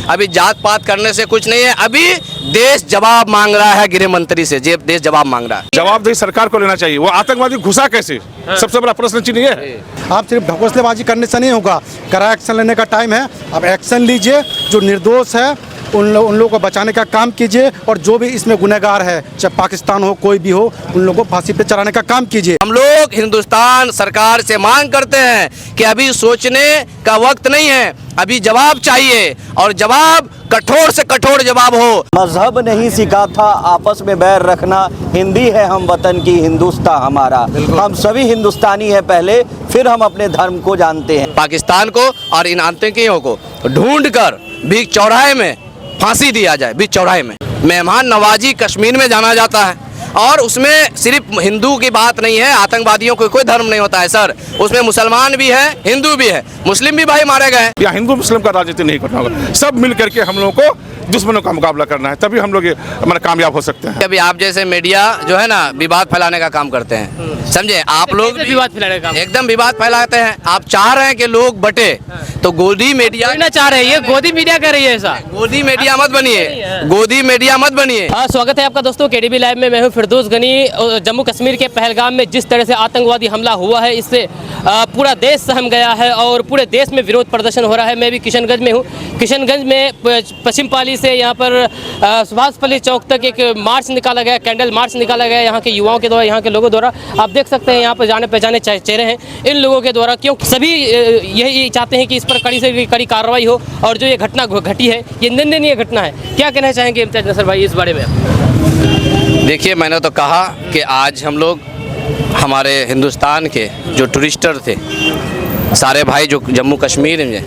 अभी जात पात करने से कुछ नहीं है, अभी देश जवाब मांग रहा है गृह मंत्री से, देश जवाब मांग रहा है। जवाबदेही सरकार को लेना चाहिए। वो आतंकवादी घुसा कैसे, सबसे बड़ा प्रश्न चिन्ह ये है। आप सिर्फ ढकोसलेबाजी करने से नहीं होगा, कड़ा एक्शन लेने का टाइम है। अब एक्शन लीजिए, जो निर्दोष है उन लोगों को बचाने का काम कीजिए, और जो भी इसमें गुनहगार है, चाहे पाकिस्तान हो कोई भी हो, उन लोगों को फांसी पे चढ़ाने का काम कीजिए। हम लोग हिंदुस्तान सरकार से मांग करते हैं कि अभी सोचने का वक्त नहीं है, अभी जवाब चाहिए, और जवाब कठोर से कठोर जवाब हो। मजहब नहीं सिखा था आपस में बैर रखना, हिंदी है हम वतन की, हिंदुस्तान हमारा। हम सभी हिंदुस्तानी हैं पहले, फिर हम अपने धर्म को जानते हैं। पाकिस्तान को और इन आतंकियों को ढूंढ कर बीच चौराहे में फांसी दिया जाए। बीच चौराहे में मेहमान नवाजी कश्मीर में जाना जाता है, और उसमें सिर्फ हिंदू की बात नहीं है, आतंकवादियों को कोई धर्म नहीं होता है सर, उसमें मुसलमान भी है, हिंदू भी है, मुस्लिम भी भाई मारे गए। या हिंदू मुस्लिम का राजनीति नहीं करना होगा, सब मिल करके हम लोगों को दुश्मनों का मुकाबला करना है, तभी हम लोग हमारे कामयाब हो सकते हैं। अभी आप जैसे मीडिया जो है ना विवाद फैलाने का काम करते हैं, समझे आप लोग विवाद फैलाने का एकदम विवाद फैलाते हैं। आप चाह रहे हैं कि लोग बटे, तो गोदी मीडिया ना चाह रहे हैं, ये गोदी मीडिया कर रही है ऐसा। गोदी मीडिया मत बनिए, गोदी मीडिया मत बनिए। हाँ, स्वागत है आपका दोस्तों केडीबी लाइव में। मैं हूँ फिरदौस गनी। जम्मू कश्मीर के पहलगाम में जिस तरह से आतंकवादी हमला हुआ है, इससे पूरा देश सहम गया है और पूरे देश में विरोध प्रदर्शन हो रहा है। मैं भी किशनगंज में हूँ। किशनगंज में पश्चिम पाली से यहाँ पर सुभाषपल्ली चौक तक एक मार्च निकाला गया, कैंडल मार्च निकाला गया यहाँ के युवाओं के द्वारा, यहाँ के लोगों द्वारा। आप देख सकते हैं यहाँ पर जाने पहचाने चेहरे हैं इन लोगों के द्वारा, क्योंकि सभी यही चाहते हैं कि इस पर कड़ी से कड़ी कार्रवाई हो, और जो ये घटना घटी है ये निंदनीय घटना है। क्या कहना चाहेंगे इम्तियाज नसर भाई इस बारे में? देखिए, मैंने तो कहा कि आज हम लोग हमारे हिंदुस्तान के जो टूरिस्टर थे सारे भाई, जो जम्मू कश्मीर में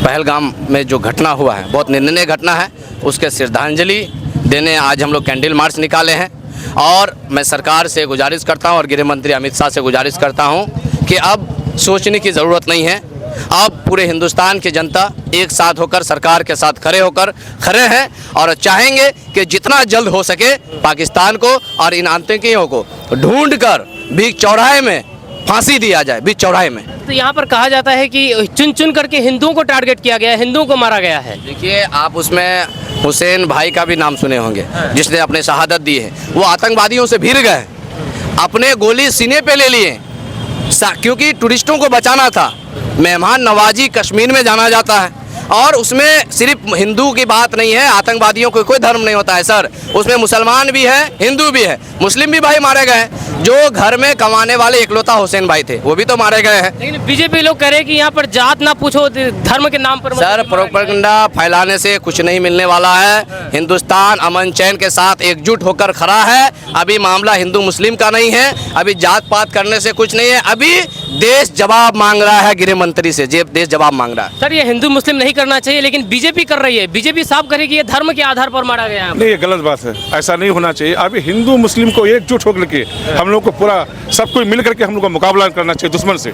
पहलगाम में जो घटना हुआ है बहुत निंदनीय घटना है, उसके श्रद्धांजलि देने आज हम लोग कैंडल मार्च निकाले हैं। और मैं सरकार से गुजारिश करता हूं और गृह मंत्री अमित शाह से गुजारिश करता हूं कि अब सोचने की ज़रूरत नहीं है, अब पूरे हिंदुस्तान की जनता एक साथ होकर सरकार के साथ खड़े हैं, और चाहेंगे कि जितना जल्द हो सके पाकिस्तान को और इन आतंकियों को ढूंढ कर बीच चौराहे में फांसी दिया जाए। बीच चौराहे में तो यहाँ पर कहा जाता है कि चुन चुन करके हिंदुओं को टारगेट किया गया है, हिंदुओं को मारा गया है। देखिए, आप उसमें हुसैन भाई का भी नाम सुने होंगे, जिसने अपने शहादत दी है। वो आतंकवादियों से भिड़ गए, अपने गोली सीने पे ले लिए, क्योंकि टूरिस्टों को बचाना था। मेहमान नवाजी कश्मीर में जाना जाता है, और उसमें सिर्फ हिंदू की बात नहीं है, आतंकवादियों को कोई धर्म नहीं होता है सर, उसमें मुसलमान भी है, हिंदू भी है, मुस्लिम भी भाई मारे गए। जो घर में कमाने वाले इकलौता हुसैन भाई थे वो भी तो मारे गए हैं। लेकिन बीजेपी लोग कह रहे हैं कि यहाँ पर जात ना पूछो, धर्म के नाम पर सर प्रोपेगेंडा फैलाने से कुछ नहीं मिलने वाला है। हिंदुस्तान अमन चैन के साथ एकजुट होकर खड़ा है। अभी मामला हिंदू मुस्लिम का नहीं है, अभी जात पात करने से कुछ नहीं है, अभी देश जवाब मांग रहा है गृह मंत्री से, देश जवाब मांग रहा है। सर, ये हिंदू मुस्लिम नहीं करना चाहिए, लेकिन बीजेपी कर रही है। बीजेपी साफ करेगी ये धर्म के आधार पर मारा गया है। नहीं, ये गलत बात है, ऐसा नहीं होना चाहिए। अभी हिंदू मुस्लिम को एकजुट होकर के हम लोग को पूरा सब कोई मिल करके हम लोग को मुकाबला करना चाहिए दुश्मन से।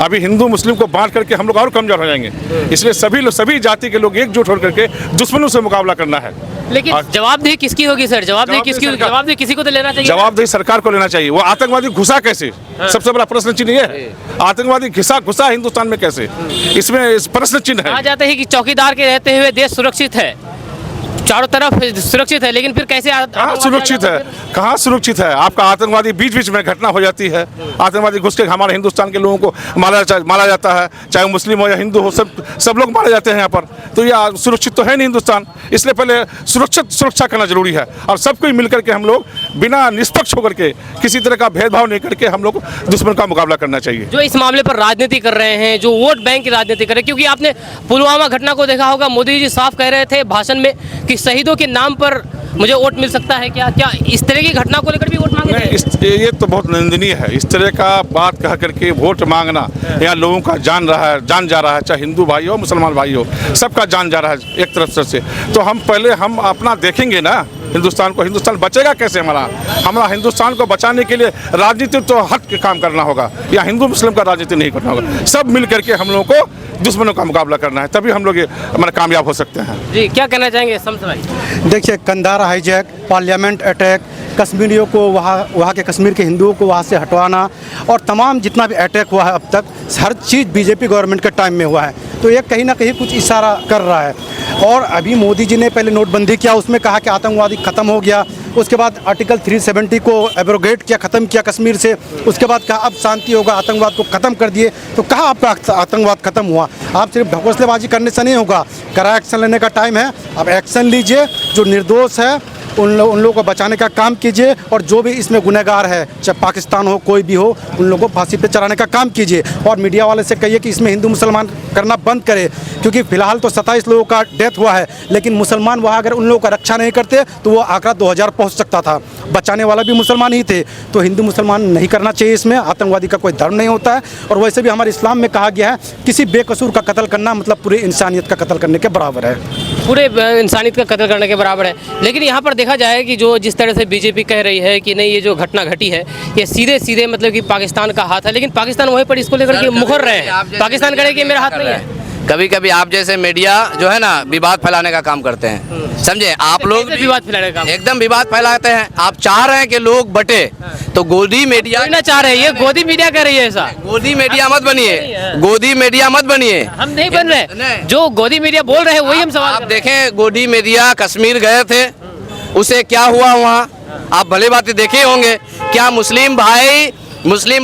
अभी हिंदू मुस्लिम को बांट करके हम लोग और कमजोर हो जाएंगे, इसलिए सभी जाति के लोग एकजुट होकर के दुश्मनों से मुकाबला करना है। लेकिन जवाबदेही किसकी होगी सर? जवाबदेही किसी को तो लेना चाहिए। जवाबदेही सरकार को लेना चाहिए। वो आतंकवादी घुसा कैसे, सबसे बड़ा प्रश्न चिन्ह ये है। आतंकवादी घुसा हिंदुस्तान में कैसे, इसमें प्रश्न चिन्ह है। कहा जाता है कि चौकीदार के रहते हुए देश सुरक्षित है, चारों तरफ सुरक्षित है, लेकिन फिर कैसे कहाँ सुरक्षित है? कहाँ सुरक्षित है? आपका आतंकवादी बीच बीच में घटना हो जाती है, आतंकवादी घुस के हमारे हिंदुस्तान के लोगों को मारा जाता है, चाहे मुस्लिम हो या हिंदू हो, सब लोग मारे जाते हैं यहाँ पर। तो ये सुरक्षित तो है नहीं हिंदुस्तान, इसलिए पहले सुरक्षा करना जरूरी है, और सब कोई मिलकर के हम लोग बिना निष्पक्ष होकर के किसी तरह का भेदभाव नहीं करके हम लोग दुश्मन का मुकाबला करना चाहिए। जो इस मामले पर राजनीति कर रहे हैं, जो वोट बैंक की राजनीति कर रहे हैं, क्योंकि आपने पुलवामा घटना को देखा होगा, मोदी जी साफ कह रहे थे भाषण में कि शहीदों के नाम पर मुझे वोट मिल सकता है। क्या इस तरह की घटना को लेकर भी वोट मांगे? ये तो बहुत निंदनीय है, इस तरह का बात कह करके वोट मांगना। यहाँ लोगों का जान जा रहा है, चाहे हिंदू भाई हो मुसलमान भाई हो, सबका जान जा रहा है एक तरफ से। तो हम अपना देखेंगे ना हिंदुस्तान को, हिंदुस्तान बचेगा कैसे? हमारा हिंदुस्तान को बचाने के लिए राजनीति तो हट के काम करना होगा, या हिंदू मुस्लिम का राजनीति नहीं करना होगा, सब मिल करके हम लोगों को दुश्मनों का मुकाबला करना है, तभी हम लोग हमारे कामयाब हो सकते हैं। जी, क्या कहना चाहेंगे शम्स भाई? देखिए, कंधार हाईजैक, पार्लियामेंट अटैक, कश्मीरियों को वहाँ के कश्मीर के हिंदुओं को वहाँ से हटवाना, और तमाम जितना भी अटैक हुआ है अब तक, हर चीज़ बीजेपी गवर्नमेंट के टाइम में हुआ है। तो ये कहीं ना कहीं कुछ इशारा कर रहा है। और अभी मोदी जी ने पहले नोटबंदी किया, उसमें कहा कि आतंकवादी ख़त्म हो गया। उसके बाद आर्टिकल 370 को एब्रोगेट किया, ख़त्म किया कश्मीर से। उसके बाद कहा अब शांति होगा, आतंकवाद को ख़त्म कर दिए। तो कहाँ आपका आतंकवाद ख़त्म हुआ? आप सिर्फ ढकोसलेबाजी करने से नहीं होगा, कड़ा एक्शन लेने का टाइम है। अब एक्शन लीजिए, जो निर्दोष है उन लोगों को बचाने का काम कीजिए, और जो भी इसमें गुनहगार है, चाहे पाकिस्तान हो कोई भी हो, उन लोगों को फांसी पे चढ़ाने का काम कीजिए। और मीडिया वाले से कहिए कि इसमें हिंदू मुसलमान करना बंद करे, क्योंकि फिलहाल तो 27 लोगों का डेथ हुआ है, लेकिन मुसलमान वहाँ अगर उन लोगों का रक्षा नहीं करते तो वो आंकड़ा 2000 पहुँच सकता था। बचाने वाला भी मुसलमान ही थे। तो हिंदू मुसलमान नहीं करना चाहिए, इसमें आतंकवादी का कोई धर्म नहीं होता है। और वैसे भी हमारे इस्लाम में कहा गया है किसी बेकसूर का कत्ल करना मतलब पूरे इंसानियत का कत्ल करने के बराबर है, पूरे इंसानियत का कत्ल करने के बराबर है। लेकिन यहाँ पर देखा जाए कि जो जिस तरह से बीजेपी कह रही है कि नहीं, ये जो घटना घटी है ये सीधे सीधे मतलब कि पाकिस्तान का हाथ है, लेकिन पाकिस्तान वहीं पर इसको लेकर के मुखर रहे हैं। पाकिस्तान कह रहे कि मेरा हाथ नहीं है। कभी कभी आप जैसे मीडिया जो है ना विवाद फैलाने का काम करते हैं, समझे? आप लोग कैसे विवाद फैलाने का काम? एकदम विवाद फैलाते हैं। आप चाह रहे हैं कि लोग बटे, तो गोदी मीडिया कोई ना चाह रहे हैं, ये गोदी मीडिया कह रही है ऐसा। गोदी मीडिया मत बनिए, गोदी मीडिया मत बनिए। हम नहीं बन रहे, जो गोदी मीडिया बोल रहे हैं वही हम सवाल आप कर रहे हैं। देखें, गोदी मीडिया कश्मीर गए थे, उसे क्या हुआ वहाँ आप भले बातें देखे होंगे। क्या मुस्लिम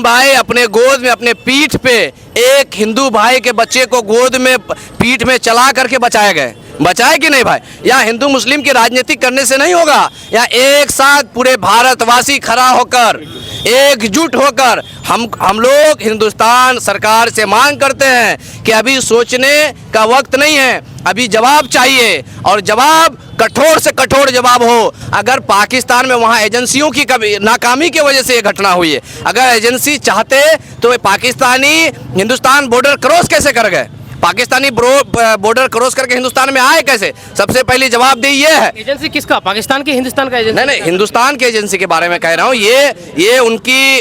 भाई अपने गोद में, अपने पीठ पे एक हिंदू भाई के बच्चे को गोद में पीठ में चला करके बचाए गए? बचाए कि नहीं भाई? या हिंदू मुस्लिम की राजनीति करने से नहीं होगा, या एक साथ पूरे भारतवासी खड़ा होकर एकजुट होकर हम लोग हिंदुस्तान सरकार से मांग करते हैं कि अभी सोचने का वक्त नहीं है, अभी जवाब चाहिए, और जवाब कठोर से कठोर जवाब हो। अगर पाकिस्तान में वहाँ एजेंसियों की कभी नाकामी की वजह से ये घटना हुई है, अगर एजेंसी चाहते तो पाकिस्तानी हिंदुस्तान बॉर्डर क्रॉस कैसे कर गए? पाकिस्तानी बॉर्डर क्रॉस करके हिंदुस्तान में आए कैसे? सबसे पहली जवाबदेही ये है। एजेंसी किसका? पाकिस्तान की, हिंदुस्तान का एजेंसी? नहीं, हिंदुस्तान की एजेंसी के बारे में कह रहा हूँ। ये उनकी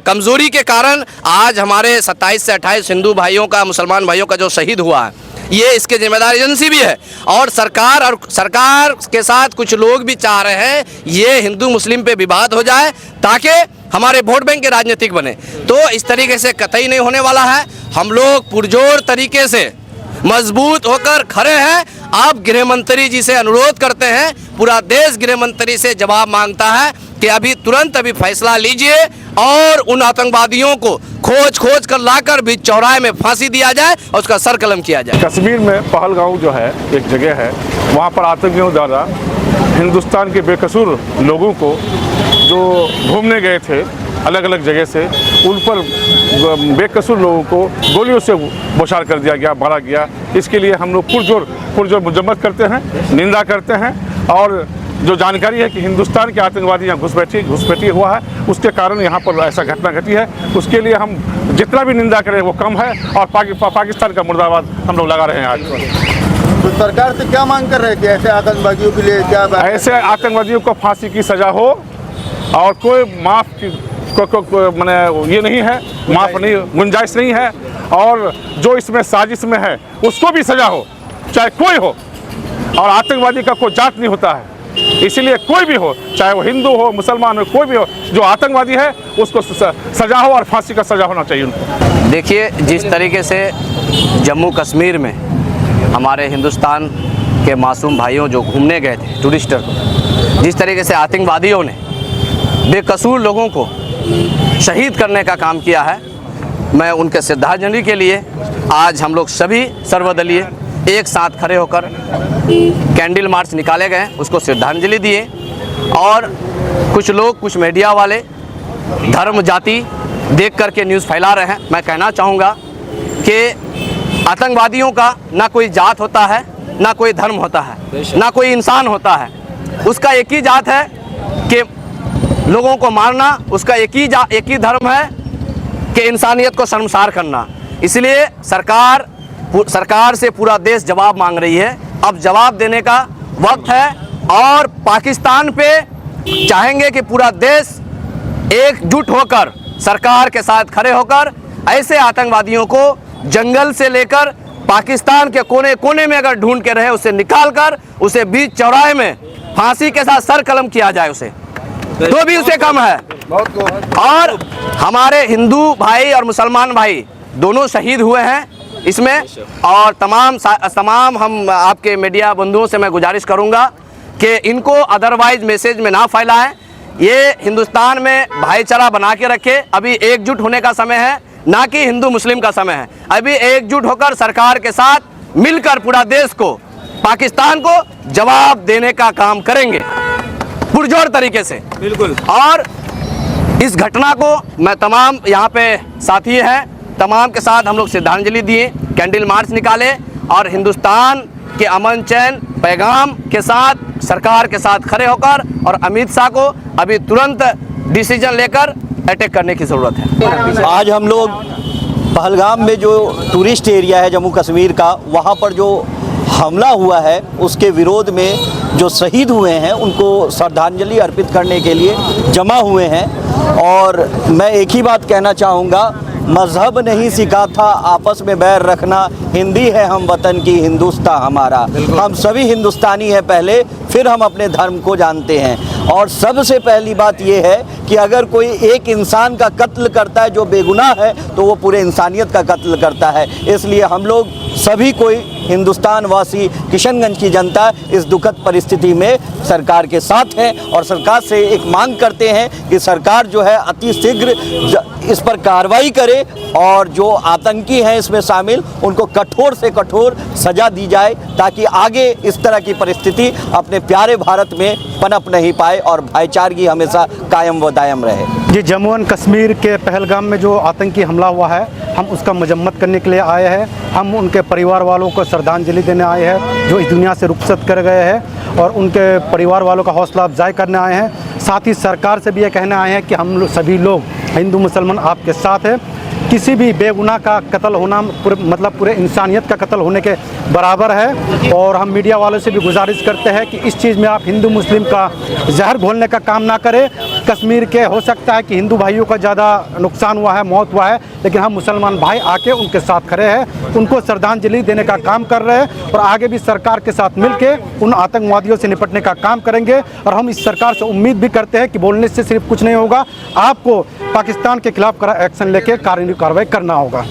कमजोरी के कारण आज हमारे 27 से 28 हिंदू भाइयों का, मुसलमान भाइयों का जो शहीद हुआ है, ये इसके जिम्मेदार एजेंसी भी है। और सरकार के साथ कुछ लोग भी चाह रहे हैं ये हिंदू मुस्लिम पे विवाद हो जाए ताकि हमारे वोट बैंक के राजनीतिक बने। तो इस तरीके से कतई नहीं होने वाला है। हम लोग पुरजोर तरीके से मजबूत होकर खड़े हैं। आप गृह मंत्री जी से अनुरोध करते हैं, पूरा देश गृह मंत्री से जवाब मांगता है कि अभी तुरंत फैसला लीजिए और उन आतंकवादियों को खोज कर लाकर बीच चौराहे में फांसी दिया जाए और उसका सर कलम किया जाए। कश्मीर में पहलगांव जो है एक जगह है, वहाँ पर आतंकियों द्वारा हिंदुस्तान के बेकसूर लोगों को जो घूमने गए थे अलग अलग जगह से, उन पर बेकसूर लोगों को गोलियों से बौछार कर दिया गया, मारा गया। इसके लिए हम लोग पुरजोर मजम्मत करते हैं, निंदा करते हैं। और जो जानकारी है कि हिंदुस्तान के आतंकवादी यहाँ घुसपैठी हुआ है, उसके कारण यहाँ पर ऐसा घटना घटी है। उसके लिए हम जितना भी निंदा करें वो कम है, और पाकिस्तान का मुर्दाबाद हम लोग लगा रहे हैं आज। तो सरकार से क्या मांग कर रहे हैं कि ऐसे आतंकवादियों के लिए क्या ऐसे आतंकवादियों को फांसी की सज़ा हो, और कोई माफ़ मैंने ये नहीं है, माफ़ नहीं, गुंजाइश नहीं है। और जो इसमें साजिश में है उसको भी सज़ा हो, चाहे कोई हो। और आतंकवादी का कोई जात नहीं होता है, इसलिए कोई भी हो, चाहे वो हिंदू हो, मुसलमान हो, कोई भी हो, जो आतंकवादी है उसको सज़ा हो और फांसी का सज़ा होना चाहिए उनको। देखिए, जिस तरीके से जम्मू कश्मीर में हमारे हिंदुस्तान के मासूम भाइयों जो घूमने गए थे टूरिस्टर को, जिस तरीके से आतंकवादियों ने बेकसूर लोगों को शहीद करने का काम किया है, मैं उनके श्रद्धांजलि के लिए आज हम लोग सभी सर्वदलीय एक साथ खड़े होकर कैंडल मार्च निकाले गए, उसको श्रद्धांजलि दिए। और कुछ लोग, कुछ मीडिया वाले धर्म जाति देख करके न्यूज़ फैला रहे हैं। मैं कहना चाहूँगा कि आतंकवादियों का ना कोई जात होता है, ना कोई धर्म होता है, ना कोई इंसान होता है। उसका एक ही जात है कि लोगों को मारना, उसका एक ही धर्म है कि इंसानियत को शर्मसार करना। इसलिए सरकार से पूरा देश जवाब मांग रही है। अब जवाब देने का वक्त है, और पाकिस्तान पे चाहेंगे कि पूरा देश एकजुट होकर सरकार के साथ खड़े होकर ऐसे आतंकवादियों को जंगल से लेकर पाकिस्तान के कोने कोने में अगर ढूंढ के रहे, उसे निकाल कर उसे बीच चौराहे में फांसी के साथ सर कलम किया जाए, उसे तो भी उसे कम है। और हमारे हिंदू भाई और मुसलमान भाई दोनों शहीद हुए हैं, इसमें। और तमाम हम आपके मीडिया बंधुओं से मैं गुजारिश करूंगा कि इनको अदरवाइज मैसेज में ना फैलाएं। ये हिंदुस्तान में भाईचारा बना के रखे। अभी एकजुट होने का समय है, ना कि हिंदू मुस्लिम का समय है। अभी एकजुट होकर सरकार के साथ मिलकर पूरा देश को, पाकिस्तान को जवाब देने का काम करेंगे पुरजोर तरीके से। बिल्कुल। और इस घटना को मैं तमाम यहाँ पे साथी हैं, तमाम के साथ हम लोग श्रद्धांजलि दिए, कैंडल मार्च निकाले और हिंदुस्तान के अमन चैन पैगाम के साथ सरकार के साथ खड़े होकर और अमित शाह को अभी तुरंत डिसीजन लेकर अटैक करने की ज़रूरत है। आज हम लोग पहलगाम में जो टूरिस्ट एरिया है जम्मू कश्मीर का, वहाँ पर जो हमला हुआ है उसके विरोध में जो शहीद हुए हैं उनको श्रद्धांजलि अर्पित करने के लिए जमा हुए हैं। और मैं एक ही बात कहना चाहूँगा, मज़हब नहीं सिखा था आपस में बैर रखना, हिंदी है हम वतन की हिंदुस्तान हमारा। हम सभी हिंदुस्तानी हैं पहले, फिर हम अपने धर्म को जानते हैं। और सबसे पहली बात यह है कि अगर कोई एक इंसान का कत्ल करता है जो बेगुनाह है, तो वो पूरे इंसानियत का कत्ल करता है। इसलिए हम लोग सभी कोई हिंदुस्तान वासी, किशनगंज की जनता इस दुखद परिस्थिति में सरकार के साथ है और सरकार से एक मांग करते हैं कि सरकार जो है अति शीघ्र इस पर कार्रवाई करे और जो आतंकी हैं इसमें शामिल उनको कठोर से कठोर सज़ा दी जाए, ताकि आगे इस तरह की परिस्थिति अपने प्यारे भारत में पनप नहीं पाए और भाईचारगी हमेशा कायम व दायम रहे। जी, जम्मू एंड कश्मीर के पहलगाम में जो आतंकी हमला हुआ है, हम उसका मजम्मत करने के लिए आए हैं। हम उनके परिवार वालों को श्रद्धांजलि देने आए हैं जो इस दुनिया से रुखसत कर गए हैं, और उनके परिवार वालों का हौसला अफजाई करने आए हैं। साथ ही सरकार से भी ये कहने आए हैं कि हम लोग सभी लोग हिंदू मुसलमान आपके साथ हैं। किसी भी बेगुनाह का कत्ल होना पूरे इंसानियत का कत्ल होने के बराबर है। और हम मीडिया वालों से भी गुजारिश करते हैं कि इस चीज़ में आप हिंदू मुस्लिम का जहर घोलने का काम ना करें। कश्मीर के हो सकता है कि हिंदू भाइयों का ज़्यादा नुकसान हुआ है, मौत हुआ है, लेकिन हम मुसलमान भाई आके उनके साथ खड़े हैं, उनको श्रद्धांजलि देने का काम कर रहे हैं और आगे भी सरकार के साथ मिलके उन आतंकवादियों से निपटने का काम करेंगे। और हम इस सरकार से उम्मीद भी करते हैं कि बोलने से सिर्फ कुछ नहीं होगा, आपको पाकिस्तान के खिलाफ एक्शन लेके कार्रवाई करना होगा।